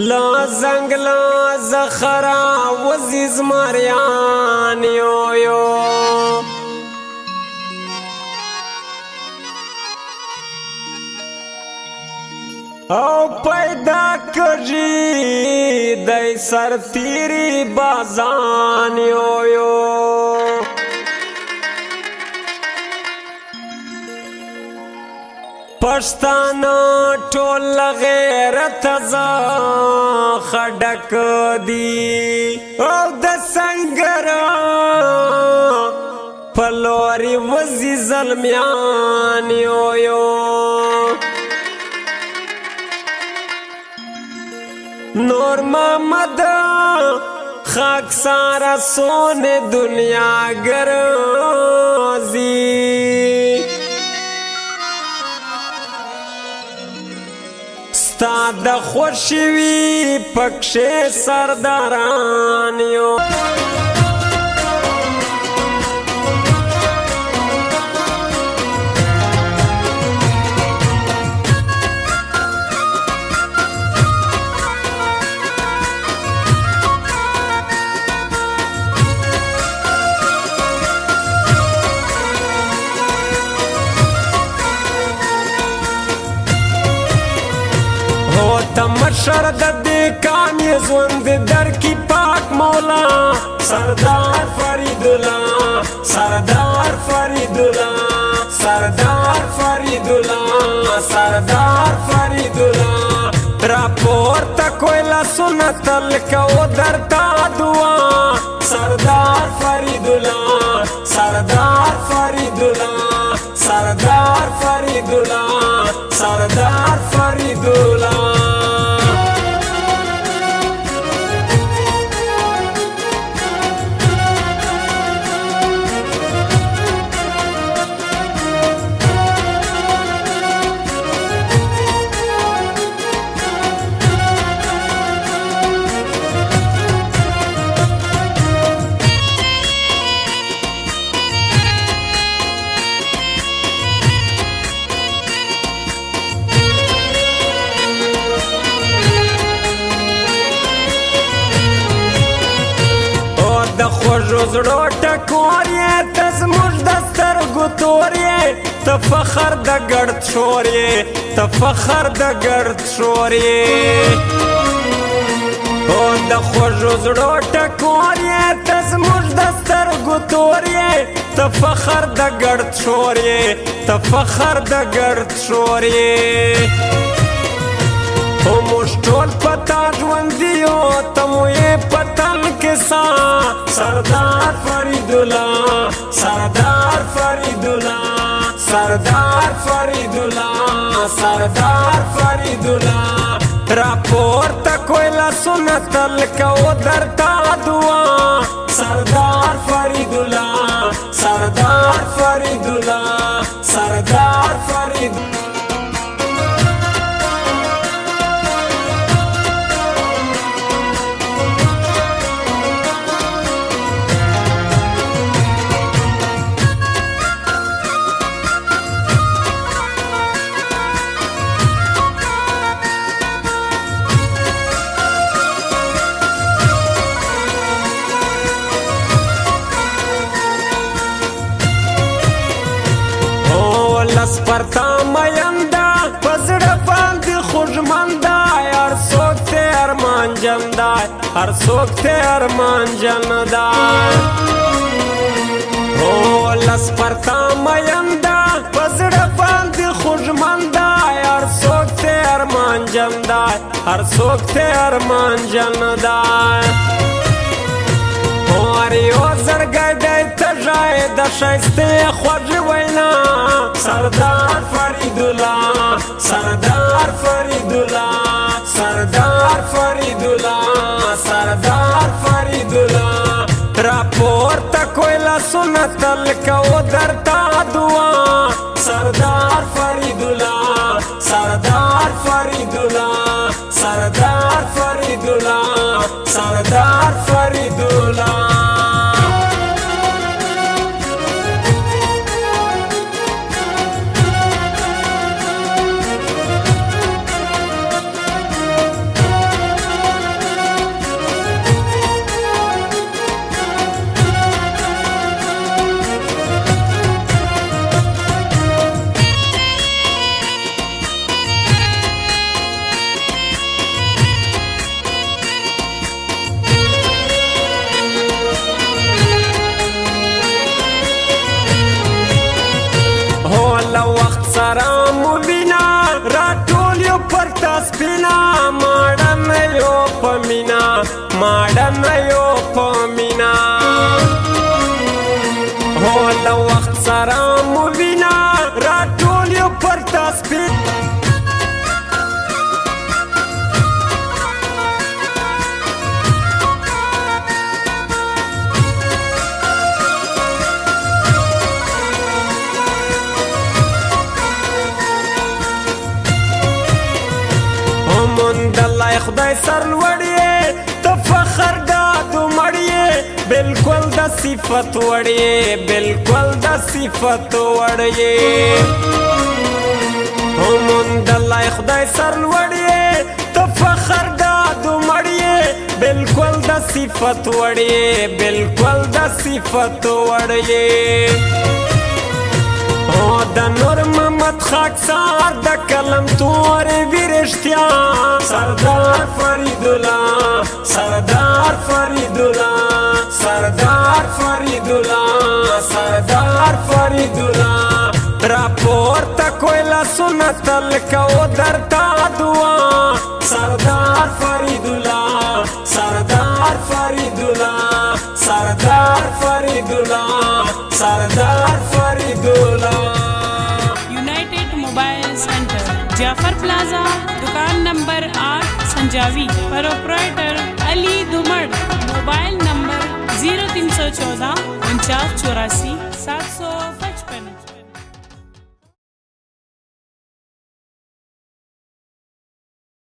لا زنگلا زخرا وزیز ماریان یو یو او پیدا کری دی سر تیری بازان یو یو پښتانه ټول غیرت زا خډک دی او د سنگر پلوري وزي زلمیان یو یو نور محمد خاک سارا سونے دنیا گرازی ستا د خوشی وی پکشه سرداران یو مشر د دې کامی ژوند در کی پاک مولا سردار فرید الله سردار فرید الله سردار فرید الله سردار فرید الله راپور تا کوئلا سنت لکو درتا دعا سردار فرید الله سردار فرید الله سردار فرید الله سردار فرید الله خوږو زړو ټکور یې ته زموږ د سترګو تور یې ته فخر د ګړد شور یې ته فخر د ګړد شور یې او د خوږو زړو ټکور یې ته زموږ د سترګو تور یې ته فخر د ګړد شور یې ته فخر د ګړد شور یې او موږ ټول پتا ژوندي یو ته مو یې په تن کې سا سردار فرید الله سردار فرید الله سردار فرید الله سردار فرید الله راپور تا کوئلا سنت لکو درتا دعا سردار فرید الله سردار فرید الله سردار فرید لسپرتا میندا پزړه باندې خوږمندا هر څوک ته ارمان جندا هر څوک ته ارمان جندا او لسپرتا میندا پزړه باندې خوږمندا هر څوک ته ارمان جندا هر څوک ته ارمان جندا یو زرګی دی تږی د ښایستې خوږې وینا سردار فرید الله سردار فرید الله سردار فرید الله سردار فرید الله راپور تا کوئلا سنت لکو درتا دعا سردار فرید الله سردار فرید الله سردار فرید الله سردار فرید الله وینا راټول یو پر تسبینا ماړن یو په مینا ماړن یو په مینا هو له وخت سره مو وینا راټول یو پر تسبینا مندلای خدای سر لوړی ته فخر دادو مړی بالکل د صفت وړی بالکل د صفت وړی مندلای خدای سر لوړی ته فخر دادو مړی بالکل د صفت وړی بالکل د صفت وړی د نور محمد خاکسار د کلم تورې ویرشتیا سردار فرید الله سردار فرید الله سردار فرید الله سردار فرید الله راپورته کویلا سنت الکو درتا دعا سردار فرید الله سردار فرید الله سردار فرید الله سردار فرید الله mobile centre Jafar प्लाजा दुकान नंबर 8 संजावी प्रोप्राइटर